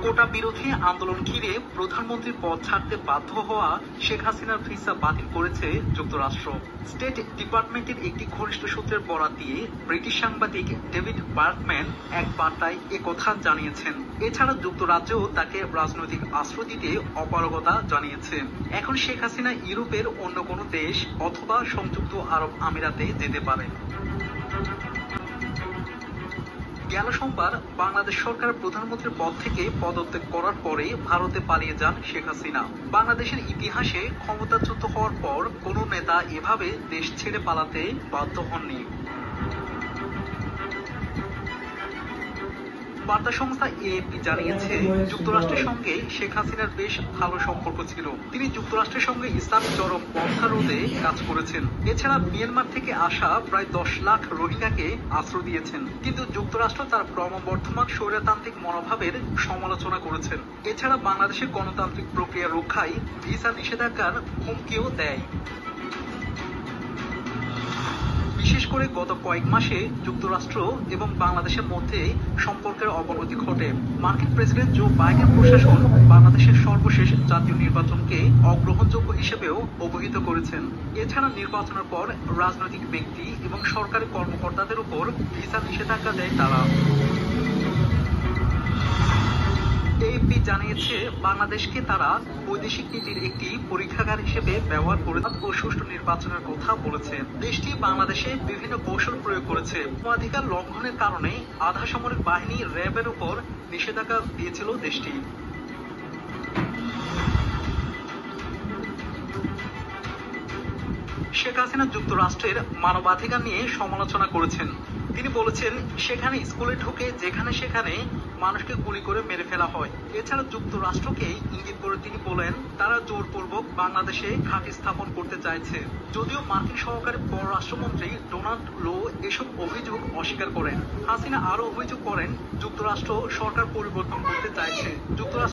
কোটা বিরোধী আন্দোলন ঘিরে প্রধানমন্ত্রীর পদ ছাড়তে বাধ্য হওয়া শেখ হাসিনার ভিসা বাতিল করেছে যুক্তরাষ্ট্র। স্টেট ডিপার্টমেন্টের একটি ঘনিষ্ঠ সূত্রের বরাত দিয়ে ব্রিটিশ সাংবাদিক ডেভিড বার্কম্যান এক বার্তায় একথা জানিয়েছেন। এছাড়া যুক্তরাজ্যও তাকে রাজনৈতিক আশ্রয় দিতে অপারগতা জানিয়েছে। এখন শেখ হাসিনা ইউরোপের অন্য কোনো দেশ অথবা সংযুক্ত আরব আমিরাতে যেতে পারেন। গেল সোমবার বাংলাদেশ সরকার প্রধানমন্ত্রীর পদ থেকে পদত্যাগ করার পরে ভারতে পালিয়ে যান শেখ হাসিনা। বাংলাদেশের ইতিহাসে ক্ষমতাচ্যুত হওয়ার পর কোনো নেতা এভাবে দেশ ছেড়ে পালাতে বাধ্য হননি। বার্তা সংস্থা এএপি জানিয়েছে, যুক্তরাষ্ট্রের সঙ্গে শেখ হাসিনার বেশ ভালো সম্পর্ক ছিল। তিনি যুক্তরাষ্ট্রের সঙ্গে ইসলামী চরমপন্থা রোধে কাজ করেছেন। এছাড়া মিয়ানমার থেকে আসা প্রায় 10 লাখ রোহিঙ্গাকে আশ্রয় দিয়েছেন। কিন্তু যুক্তরাষ্ট্র তার ক্রমবর্ধমান স্বৈরতান্ত্রিক মনোভাবের সমালোচনা করেছেন। এছাড়া বাংলাদেশের গণতান্ত্রিক প্রক্রিয়া রক্ষায় ভিসা নিষেধাজ্ঞার হুমকিও দেয়। বিশেষ করে গত কয়েক মাসে যুক্তরাষ্ট্র এবং বাংলাদেশের মধ্যে সম্পর্কের অবনতি ঘটে। মার্কিন প্রেসিডেন্ট জো বাইডেন প্রশাসন বাংলাদেশের সর্বশেষ জাতীয় নির্বাচনকে অগ্রহণযোগ্য হিসেবেও অবহিত করেছেন। এছাড়া নির্বাচনের পর রাজনৈতিক ব্যক্তি এবং সরকারি কর্মকর্তাদের উপর ভিসা নিষেধাজ্ঞা দেয় তারা। এএপি জানিয়েছে, বাংলাদেশকে তারা বৈদেশিক নীতির একটি পরীক্ষাগার হিসেবে ব্যবহার করে ও সুষ্ঠু নির্বাচনের কথা বলেছে। দেশটি বাংলাদেশে বিভিন্ন কৌশল প্রয়োগ করেছে। মানবাধিকার লঙ্ঘনের কারণে আধা সামরিক বাহিনী র্যাবের উপর নিষেধাজ্ঞা দিয়েছিল দেশটি। শেখ হাসিনা যুক্তরাষ্ট্রের মানবাধিকার নিয়ে সমালোচনা করেছেন। তিনি বলেছেন, সেখানে স্কুলে ঢুকে যেখানে সেখানে মানুষকে গুলি করে মেরে ফেলা হয়। এছাড়া যুক্তরাষ্ট্রকে ইঙ্গিত করে তিনি বলেন, তারা জোরপূর্বক বাংলাদেশে ঘাঁটি স্থাপন করতে চাইছে। যদিও মার্কিন সহকারী পররাষ্ট্রমন্ত্রী ডোনাল্ড লো এসব অভিযোগ অস্বীকার করেন। হাসিনা আরও অভিযোগ করেন, যুক্তরাষ্ট্র সরকার পরিবর্তন করতে চাইছে। যুক্তরাষ্ট্র